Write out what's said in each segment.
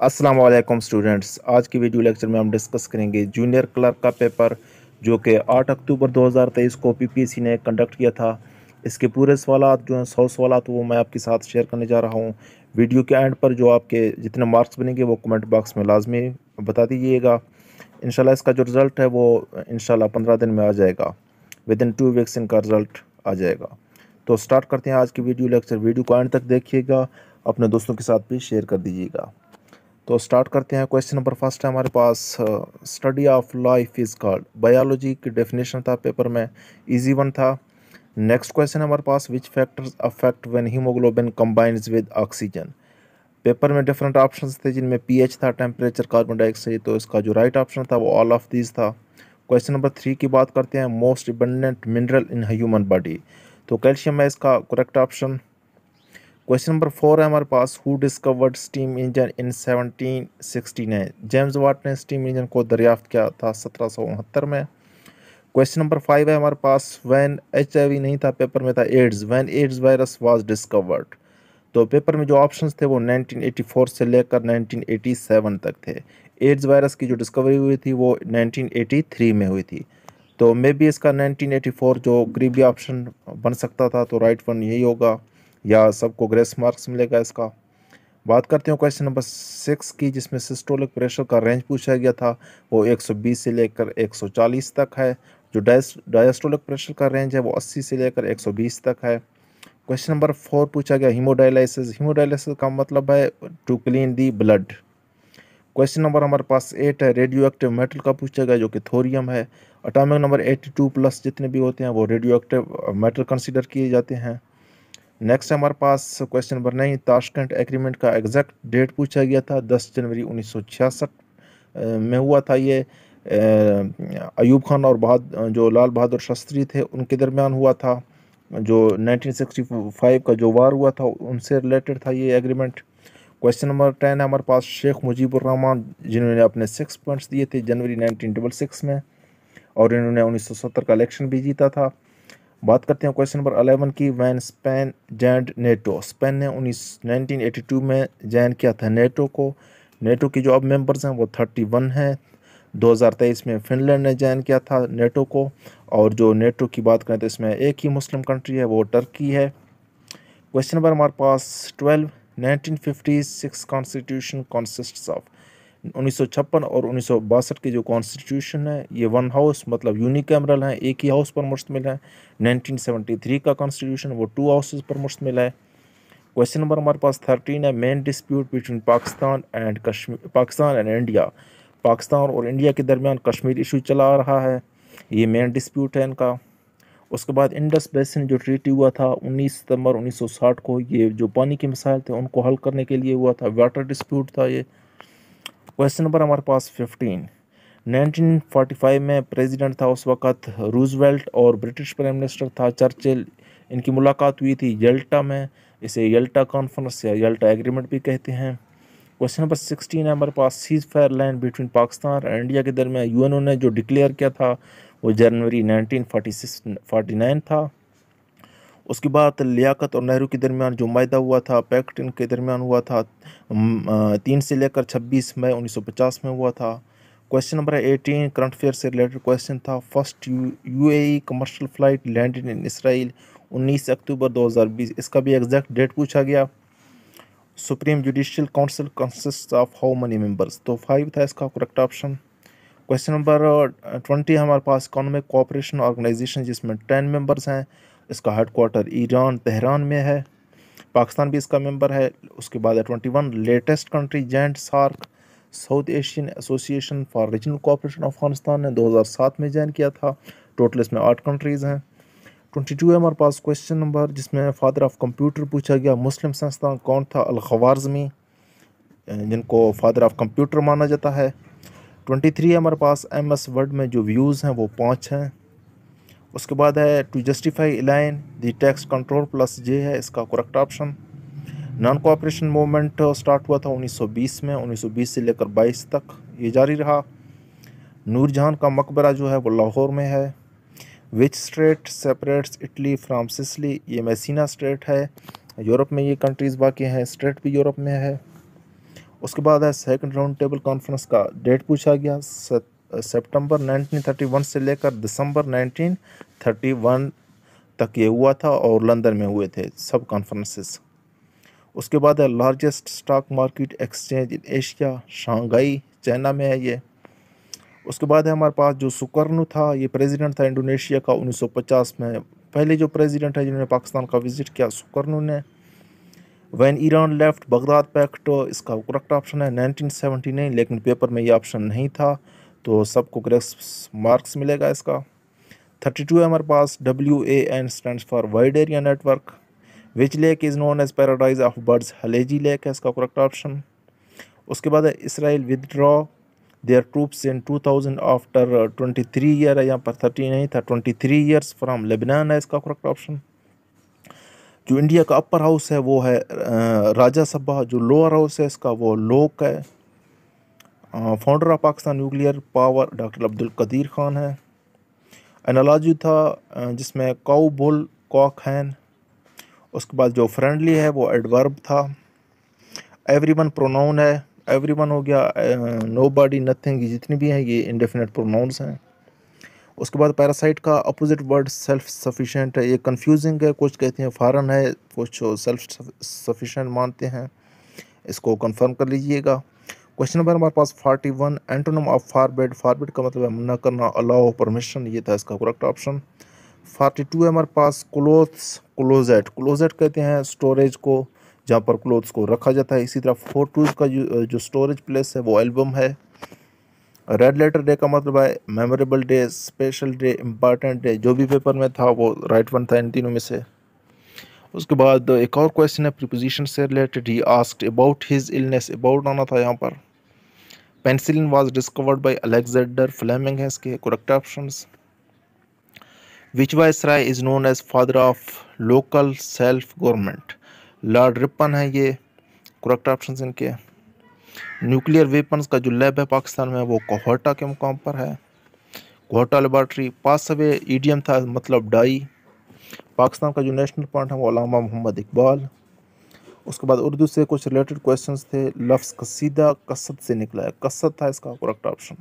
अस्सलाम वालेकुम स्टूडेंट्स। आज की वीडियो लेक्चर में हम डिस्कस करेंगे जूनियर क्लर्क का पेपर जो कि 8 अक्टूबर 2023 को पीपीएससी ने कंडक्ट किया था। इसके पूरे सवालात जो हैं 100 सवालात वो मैं आपके साथ शेयर करने जा रहा हूँ। वीडियो के एंड पर जो आपके जितने मार्क्स बनेंगे वो कमेंट बॉक्स में लाजमी बता दीजिएगा। इंशाल्लाह इसका जो रिज़ल्ट है वो इंशाल्लाह 15 दिन में आ जाएगा। विद इन 2 वीक्स इनका रिज़ल्ट आ जाएगा। तो स्टार्ट करते हैं आज की वीडियो लेक्चर। वीडियो को एंड तक देखिएगा, अपने दोस्तों के साथ भी शेयर कर दीजिएगा। तो स्टार्ट करते हैं। क्वेश्चन नंबर फर्स्ट है हमारे पास, study of life is called. Biology की डेफिनेशन था पेपर में, इजी वन था। नेक्स्ट क्वेश्चन है हमारे पास, which factors affect when haemoglobin combines with oxygen. Paper में डिफरेंट ऑप्शंस थे जिनमें पीएच था, टेम्परेचर, कार्बन डाइऑक्साइड। तो इसका जो राइट ऑप्शन था वो ऑल ऑफ दीज था। क्वेश्चन नंबर 3 की बात करते हैं, most abundant mineral in human body. तो कैल्शियम है इसका करेक्ट ऑप्शन। क्वेश्चन नंबर 4 है हमारे पास, who discovered steam engine in 1769। James Watt ने स्टीम इंजन को दरियाफ्त किया था 1769 में। क्वेश्चन नंबर 5 है हमारे पास, व्हेन एचआईवी नहीं था पेपर में था AIDS, when AIDS virus was discovered. तो पेपर में जो ऑप्शंस थे वो 1984 से लेकर 1987 तक थे। एड्स वायरस की जो डिस्कवरी हुई थी वो 1983 में हुई थी। तो मे बी इसका 1984 जो करीबी ऑप्शन बन सकता था, तो राइट वन यही होगा या सबको ग्रेस मार्क्स मिलेगा इसका। बात करते हैं क्वेश्चन नंबर 6 की, जिसमें सिस्टोलिक प्रेशर का रेंज पूछा गया था। वो 120 से लेकर 140 तक है। जो डायस्टोलिक प्रेशर का रेंज है वो 80 से लेकर 120 तक है। क्वेश्चन नंबर 4 पूछा गया, हीमोडायलिसिस। हीमोडायलिसिस का मतलब है to clean the blood. Question number हमारे पास 8 है, रेडियो एक्टिव मेटल का पूछा गया जो कि थोरियम है। अटोमिक नंबर 82 प्लस जितने भी होते हैं वो रेडियो एक्टिव मेटल कंसीडर किए जाते हैं। नेक्स्ट है हमारे पास क्वेश्चन नंबर 9, ताशकंद एग्रीमेंट का एग्जैक्ट डेट पूछा गया था। 10 जनवरी 1966 में हुआ था ये। अयूब खान और जो लाल बहादुर शास्त्री थे उनके दरमियान हुआ था। जो 1965 का जो वार हुआ था उनसे रिलेटेड था ये एग्रीमेंट। क्वेश्चन नंबर 10 है हमारे पास, शेख मुजीबुर रहमान जिन्होंने अपने 6 पॉइंट्स दिए थे जनवरी 1966 में, और इन्होंने 1970 का इलेक्शन भी जीता था। बात करते हैं क्वेश्चन नंबर 11 की, when Spain joined NATO. Spain ने 1982 में ज्वाइन किया था नेटो को। नेटो की जो अब मेंबर्स हैं वो 31 हैं। 2023 में फिनलैंड ने ज्वाइन किया था नेटो को। और जो नेटो की बात करें तो इसमें एक ही मुस्लिम कंट्री है, वो टर्की है। क्वेश्चन नंबर हमारे पास 12, 1956 कॉन्स्टिट्यूशन कॉन्सिस्ट्स ऑफ। 1956 और 1962 की जो कॉन्स्टिट्यूशन है ये वन हाउस मतलब यूनिकैमरल है, एक ही हाउस पर मुश्तमिल है। 1973 का कॉन्स्टिट्यूशन वो 2 हाउसेस पर मुश्तमिल है। क्वेश्चन नंबर हमारे पास 13 है, main dispute between Pakistan and India. Pakistan और इंडिया के दरमियान कश्मीर इशू चला आ रहा है, ये मेन डिस्प्यूट है इनका। उसके बाद इंडस बेसिन जो ट्रीटी हुआ था 19 सितंबर 1960 को, ये जो पानी के मसाइल थे उनको हल करने के लिए हुआ था, वाटर डिस्प्यूट था ये। क्वेश्चन नंबर हमारे पास 15, 1945 में प्रेसिडेंट था उस वक़्त रूजवेल्ट और ब्रिटिश प्राइम मिनिस्टर था चर्चिल। इनकी मुलाकात हुई थी यल्टा में, इसे यल्टा कॉन्फ्रेंस या यल्टा एग्रीमेंट भी कहते हैं। क्वेश्चन नंबर 16 है हमारे पास, cease fire line between Pakistan और इंडिया के दरमियान यूएनओ ने जो डिक्लेयर किया था वो जनवरी 1949 था। उसके बाद लियाकत और नेहरू के दरमियान जो मायदा हुआ था, पैक्ट इनके दरमियान हुआ था 3 से लेकर 26 मई 1950 में हुआ था। क्वेश्चन नंबर 18, करंट अफेयर से रिलेटेड क्वेश्चन था। First UAE commercial flight landed in Israel 19 अक्टूबर 2020। इसका भी एग्जैक्ट डेट पूछा गया। Supreme judicial council consist of how many members, तो 5 था इसका करेक्ट ऑप्शन। क्वेश्चन नंबर 20 हमारे पास, इकोनॉमिक कोऑपरेशन ऑर्गेनाइजेशन जिसमें 10 मेंबर्स हैं, इसका हेडक्वार्टर ईरान तेहरान में है। पाकिस्तान भी इसका मेंबर है। उसके बाद है 21, latest country joined SAARC South Asian Association for Regional Cooperation. Afghanistan ने 2007 में ज्वाइन किया था। टोटल इसमें 8 कंट्रीज़ हैं। 22 है हमारे पास क्वेश्चन नंबर, जिसमें फादर ऑफ कंप्यूटर पूछा गया। मुस्लिम संस्थान कौन था? अल-ख्वारिज़मी, जिनको फादर ऑफ कंप्यूटर माना जाता है। 23 है हमारे पास, MS वर्ड में जो व्यूज़ हैं वो 5 हैं। उसके बाद है, to justify align the text control plus J है इसका correct option. Non cooperation movement start हुआ था 1920 में, 1920 से लेकर 22 तक ये जारी रहा। नूरजहां का मकबरा जो है वो लाहौर में है। Which state separates Italy from Sicily, ये मैसीना स्टेट है। यूरोप में ये कंट्रीज़ बाकी हैं, स्टेट भी यूरोप में है। उसके बाद है सेकंड राउंड टेबल कॉन्फ्रेंस का डेट पूछा गया। सितंबर 1931 से लेकर दिसंबर 1931 तक ये हुआ था और लंदन में हुए थे सब कॉन्फ्रेंसेस। उसके बाद है largest stock market exchange in Asia, Shanghai China में है ये। उसके बाद है हमारे पास जो सुकर्णु था, ये प्रेसिडेंट था इंडोनेशिया का 1950 में। पहले जो प्रेसिडेंट है जिन्होंने पाकिस्तान का विजिट किया सुकर्णु ने। When Iran left Baghdad Pact, इसका करेक्ट ऑप्शन है 1979, लेकिन पेपर में ये ऑप्शन नहीं था तो सबको करेक्ट मार्क्स मिलेगा इसका। 32 है हमारे पास WAN stands for wide area network. Which lake is known as paradise of birds, Haleji lake है इसका करेक्ट ऑप्शन। उसके बाद है Israel withdraw their troops in 2000 after 23 year है, यहाँ पर 30 नहीं था, 23 ईयर्स फ्रॉम लेबनान है इसका करेक्ट ऑप्शन। जो इंडिया का अपर हाउस है वो है राज्य सभा, जो लोअर हाउस है इसका वो लोक है। Founder of Pakistan nuclear power doctor Abdul Qadeer Khan है। एनालॉजी था जिसमें काउ बुल कॉक हैन। उसके बाद जो फ्रेंडली है वो एडवर्ब था। एवरीवन प्रोनाउन है, एवरीवन हो गया, नोबॉडी नथिंग, जितनी भी हैं ये इंडेफिनेट प्रोनाउंस हैं। उसके बाद पैरासाइट का अपोजिट वर्ड सेल्फ सफिशिएंट है, ये कंफ्यूजिंग है, कुछ कहते हैं फॉरेन है, कुछ सेल्फ सफिशिएंट मानते हैं, इसको कंफर्म कर लीजिएगा। क्वेश्चन नंबर हमारे पास 41, एंटोनिम ऑफ फॉरबिड, फॉरबिड का मतलब है मना करना, अलाउ, परमिशन, ये था इसका करेक्ट ऑप्शन। 42 है हमारे पास क्लोथ्स, क्लोजेट, क्लोजेट कहते हैं स्टोरेज को जहाँ पर क्लोथ्स को रखा जाता है। इसी तरह 42 का जो स्टोरेज प्लेस है वो एल्बम है। रेड लेटर डे का मतलब है memorable day, special day, important day, जो भी पेपर में था वो राइट वन था इन तीनों में से। उसके बाद एक और क्वेश्चन है प्रीपोजिशन से related, he asked about his illness, about आना था यहाँ पर। Penicillin was discovered by Alexander Fleming है इसके correct options. Which viceroy is known as father of local self government, Lord Ripon है ये करेक्ट ऑप्शंस इनके। न्यूक्लियर वेपन्स का जो लैब है पाकिस्तान में वो कोहटा के मुकाम पर है, कोहटा लेबॉर्ट्री। पास अवे ईडियम था मतलब डाई। पाकिस्तान का जो नेशनल पॉइंट है वो अल्लामा मोहम्मद इकबाल। उसके बाद उर्दू से कुछ रिलेटेड क्वेश्चंस थे। लफ्ज़ कसीदा कसद से निकला है, कसद था इसका करेक्ट ऑप्शन।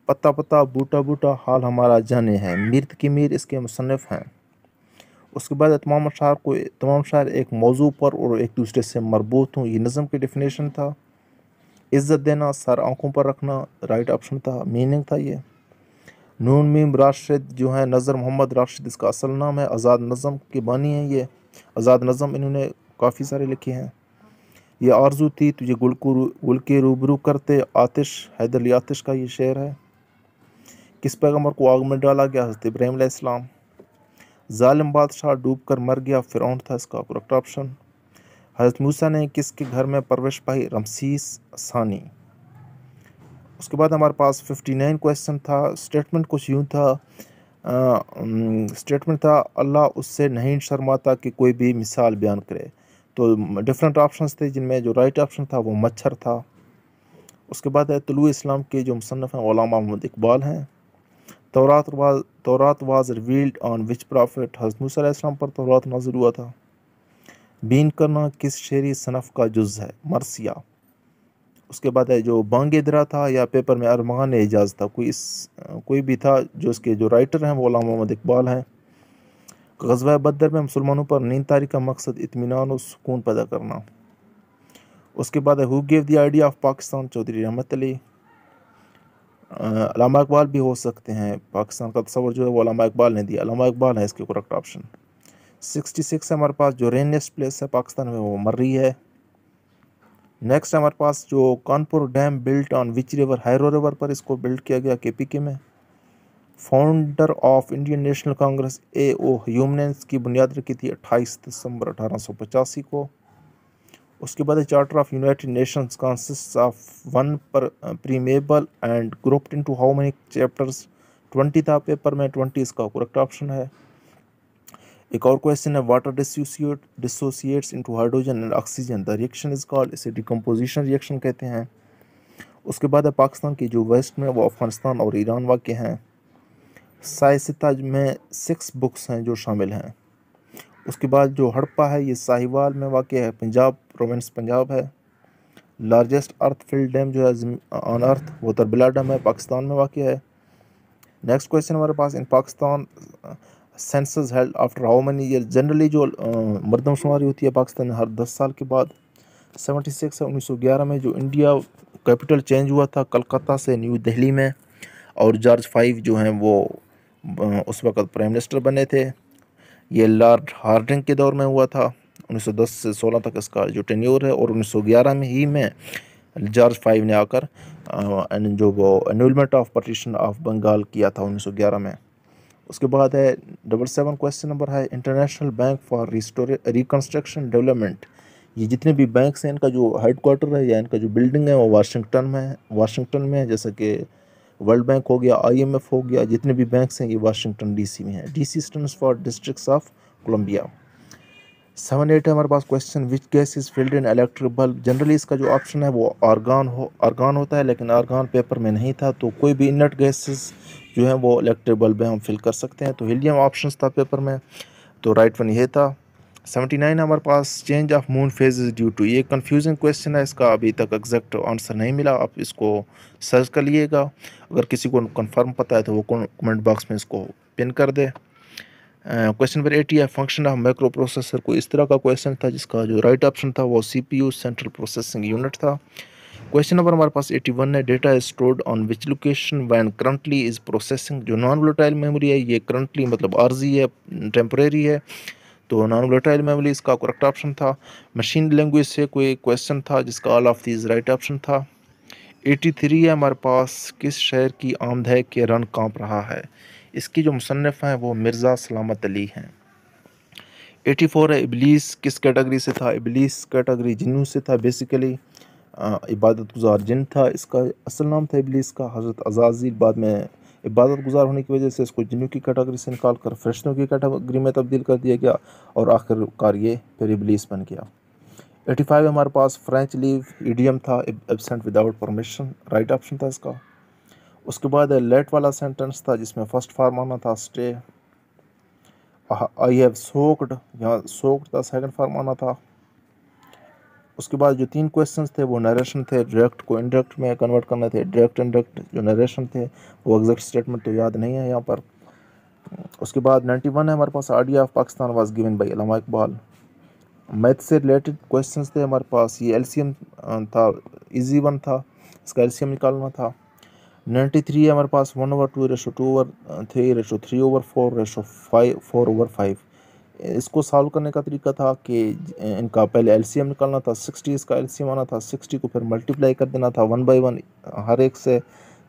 पत्ता पत्ता बूटा बूटा हाल हमारा जाने हैं, मीर की मीर इसके मुसन्निफ हैं। उसके बाद तमाम शायर एक मौजू पर और एक दूसरे से मरबूत हूँ, ये नज़म की डेफिनेशन था। इज़्ज़त देना, सर आंखों पर रखना, राइट ऑप्शन था, मीनिंग था ये। नून मीम राशिद जो है नज़र मोहम्मद राशिद इसका असल नाम है, आज़ाद नज़म के बानी हैं ये। आज़ाद नज़म इन्होंने काफ़ी सारे लिखे हैं। ये आरजू थी तुझे गुल के रूबरू करते, आतिश, हैदर अली आतिश का ये शेर है। किस पैगम्बर को आग में डाला गया, हज़रत इब्राहीम अलैहिस्सलाम। जालिम बादशाह डूब कर मर गया, फिरौन था इसका करेक्ट ऑप्शन। हज़रत मूसा ने किसके घर में परवरिश पाई, रमसीस सानी। उसके बाद हमारे पास 59 क्वेश्चन था। स्टेटमेंट कुछ यूँ था, स्टेटमेंट था अल्लाह उससे नहीं शर्माता कि कोई भी मिसाल बयान करे। तो डिफरेंट ऑप्शंस थे जिनमें जो राइट ऑप्शन था वो मच्छर था। उसके बाद है तुलू इस्लाम के जो मुसन्निफ हैं उलमा मोहम्मद इकबाल हैं। तौरात was revealed on which profit, हज़रत मूसा अलैहिस्सलाम पर तौरात नाज़िल हुआ था। बीन करना किस शेरी सनफ़ का जुज़ है, मरसिया। उसके बाद है जो बांगे दरा था या पेपर में अरमान एजाज था, कोई भी था, जो इसके जो राइटर हैं वो उलमा मोहम्मद इकबाल हैं। ग़ज़वा बदर में मुसलमानों पर नींद तारी का मकसद इत्मीनान और सुकून पैदा करना। उसके बाद है who gave the idea of Pakistan, Chaudhry Rahmat Ali. अल्लामा इकबाल भी हो सकते हैं, पाकिस्तान का तस्वर जो है वो अल्लामा इकबाल ने दिया, अल्लामा इकबाल है इसके करेक्ट ऑप्शन। 66 है हमारे पास जो रेनिएस्ट प्लेस है पाकिस्तान में वो मर्री है। नेक्स्ट हमारे पास जो Kanpur dam built on which river, harrow river पर इसको बिल्ड किया गया KPK में। Founder of Indian national Congress AO Hume ने इसकी बुनियाद रखी थी 28 दिसंबर 1885 को। उसके बाद charter of United Nations consists of one preamble and grouped into how many chapters, 20 था पेपर में, 20 इसका करेक्ट ऑप्शन है। एक और क्वेश्चन है water dissociates into hydrogen and oxygen, the reaction is called, इसे डिकम्पोजिशन रिएक्शन कहते हैं। उसके बाद है पाकिस्तान की जो वेस्ट में वो अफगानिस्तान और ईरान वाक़ हैं। साइसिता में 6 बुक्स हैं जो शामिल हैं। उसके बाद जो हड़प्पा है ये साहिवाल में वाक़ है, पंजाब, प्रोविंस पंजाब है। लार्जेस्ट अर्थ फिल्ड डैम जो है ऑन अर्थ वो तरबिला डैम है, पाकिस्तान में वाक़ है। नेक्स्ट क्वेश्चन हमारे पास, in Pakistan census held after how many year. Generally जो मरदमशुमारी होती है पाकिस्तान में हर 10 साल के बाद। 76 है 1911 में जो इंडिया कैपिटल चेंज हुआ था कलकत्ता से न्यू दिल्ली में, और जॉर्ज 5 जो हैं वो उस वक़्त प्राइम मिनिस्टर बने थे। ये लॉर्ड हार्डिंग के दौर में हुआ था। 1910 से 16 तक इसका जो टेन्योर है, और 1911 में ही में जॉर्ज 5 ने आकर जो वो एनुलमेंट ऑफ पार्टीशन ऑफ बंगाल किया था 1911 में। उसके बाद है 77 क्वेश्चन नंबर है, international bank for reconstruction development. ये जितने भी बैंक्स हैं इनका जो हेडक्वार्टर है या इनका जो बिल्डिंग है वो वाशिंगटन में है, जैसे कि वर्ल्ड बैंक हो गया, IMF हो गया, जितने भी बैंक्स हैं ये वाशिंगटन DC में है। DC stands for districts of Columbia. 7-8 है हमारे पास क्वेश्चन, which gas is filled in electric bulb. Generally इसका जो ऑप्शन है वो आर्गन होता है, लेकिन आर्गन पेपर में नहीं था, तो कोई भी इनर्ट गैसेस जो है वो इलेक्ट्रिक बल्ब में हम फिल कर सकते हैं। तो हीलियम ऑप्शन था पेपर में, तो राइट वन ये था। 79 हमारे पास, change of moon phases due to. ये कंफ्यूजिंग क्वेश्चन है, इसका अभी तक एग्जैक्ट आंसर नहीं मिला, आप इसको सर्च कर लिएगा। अगर किसी को कंफर्म पता है तो वो कमेंट बॉक्स में इसको पिन कर दे। क्वेश्चन नंबर 80 है, फंक्शन ऑफ माइक्रो प्रोसेसर। कोई इस तरह का क्वेश्चन था जिसका जो राइट ऑप्शन था वो CPU सेंट्रल प्रोसेसिंग यूनिट था। क्वेश्चन नंबर हमारे पास 81 है, data is stored on which location when currently is processing. जो नॉन वोलेटाइल मेमोरी है ये करंटली मतलब आर्जी है, टेम्परेरी है, तो नॉन वोलेटाइल मेमोरी इसका करेक्ट ऑप्शन था। मशीन लैंग्वेज से कोई क्वेश्चन था जिसका all of these right option था। 83 है हमारे पास, किस शहर की आमद है कि रन कांप रहा है। इसकी जो मुसन्निफ़ हैं वो मिर्ज़ा सलामत अली हैं। 84 है, इबलीस किस कैटेगरी से था। इबलीस कैटेगरी जिन्नू से था, बेसिकली इबादत गुजार जिन था। इसका असल नाम था इबलीस का हज़रत अज़ाज़िल, बाद में इबादत गुजार होने की वजह से इसको जिन्नू की कैटेगरी से निकाल कर फरिश्तों की कैटेगरी में तब्दील कर दिया गया, और आखिरकार ये फिर इबलीस बन गया। 85 हमारे पास, फ्रेंच लीव ईडियम था, absent without permission, right option था इसका। उसके बाद लेट वाला सेंटेंस था जिसमें फर्स्ट फॉर्म आना था स्टे। आई हैव सोक्ड, यहाँ सोक्ड का सेकंड फॉर्म आना था। उसके बाद जो 3 क्वेश्चंस थे वो नरेशन थे, डायरेक्ट को इनडायरेक्ट में कन्वर्ट करने थे। डायरेक्ट इनडायरेक्ट जो नरेशन थे वो एग्जैक्ट स्टेटमेंट तो याद नहीं है यहाँ पर। उसके बाद 91 है हमारे पास, idea of Pakistan was given by Allama Iqbal. Math से रिलेटेड क्वेश्चंस थे हमारे पास, ये LCM था, इजी वन था, इसका LCM निकालना था। 93 है हमारे पास, 1/2/2/3/3/4/4 इसको सॉल्व करने का तरीका था कि इनका पहले LCM निकालना था। 60 इसका LCM आना था, 60 को फिर मल्टीप्लाई कर देना था 1 by 1 हर एक से,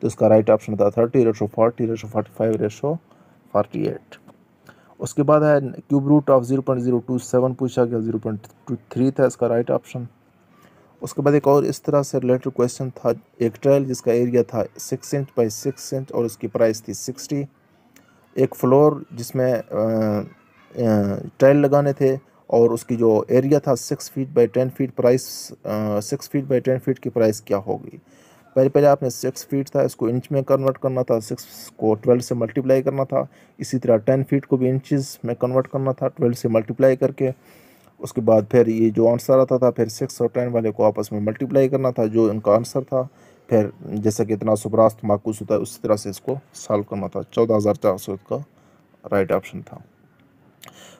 तो इसका राइट ऑप्शन था 30/40/45/48। उसके बाद है क्यूब रूट ऑफ 0.027 पूछा गया, 0.23 था इसका राइट ऑप्शन। उसके बाद एक और इस तरह से रिलेटेड क्वेश्चन था, एक टाइल जिसका एरिया था 6 इंच बाई 6 इंच और उसकी प्राइस थी 60। एक फ्लोर जिसमें टाइल लगाने थे और उसकी जो एरिया था 6 feet by 10 feet, price 6 feet by 10 feet की प्राइस क्या होगी। पहले आपने 6 फीट था इसको इंच में कन्वर्ट करना था, 6 को 12 से मल्टीप्लाई करना था। इसी तरह 10 फीट को भी इंचज़ में कन्वर्ट करना था 12 से मल्टीप्लाई करके। उसके बाद फिर ये जो आंसर आता था फिर 6 और 10 वाले को आपस में मल्टीप्लाई करना था, जो इनका आंसर था फिर जैसा कि इतना सुबरास्त माकूस होता है उसी तरह से इसको सॉल्व करना था। 14,400 का राइट ऑप्शन था।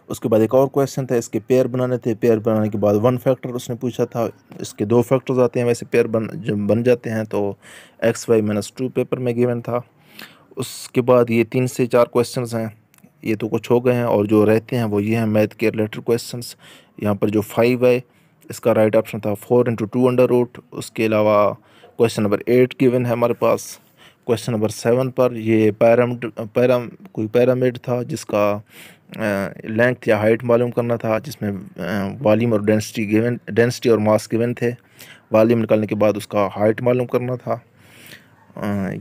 उसके बाद एक और क्वेश्चन था, इसके पेयर बनाने थे। पेयर बनाने के बाद 1 फैक्टर उसने पूछा था, इसके 2 फैक्टर्स आते हैं वैसे पेयर जब बन जाते हैं, तो XY-2 पेपर में गिवन था। उसके बाद ये 3 से 4 क्वेश्चंस हैं, ये तो कुछ हो गए हैं, और जो रहते हैं वो ये हैं मैथ के रिलेटेड क्वेश्चंस। यहाँ पर जो 5 है इसका राइट ऑप्शन था 4 × 2√। उसके अलावा क्वेश्चन नंबर 8 गिवन है हमारे पास। क्वेश्चन नंबर 7 पर ये कोई पैरामिड था जिसका लेंथ या हाइट मालूम करना था, जिसमें वॉल्यूम और डेंसिटी और मास गिवन थे। वॉल्यूम निकालने के बाद उसका हाइट मालूम करना था।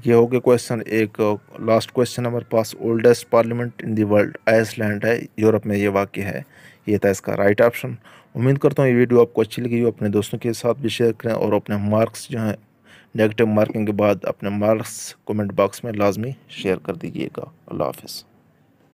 ये हो गया क्वेश्चन। एक लास्ट क्वेश्चन हमारे पास, oldest parliament in the world Iceland है, यूरोप में ये वाक़ है। ये था इसका राइट ऑप्शन। उम्मीद करता हूँ ये वीडियो आपको अच्छी लगी हो, अपने दोस्तों के साथ भी शेयर करें, और अपने मार्क्स जो हैं नेगेटिव मार्किंग के बाद अपने मार्क्स कमेंट बॉक्स में लाजमी शेयर कर दीजिएगा। अल्लाह हाफ़िज़।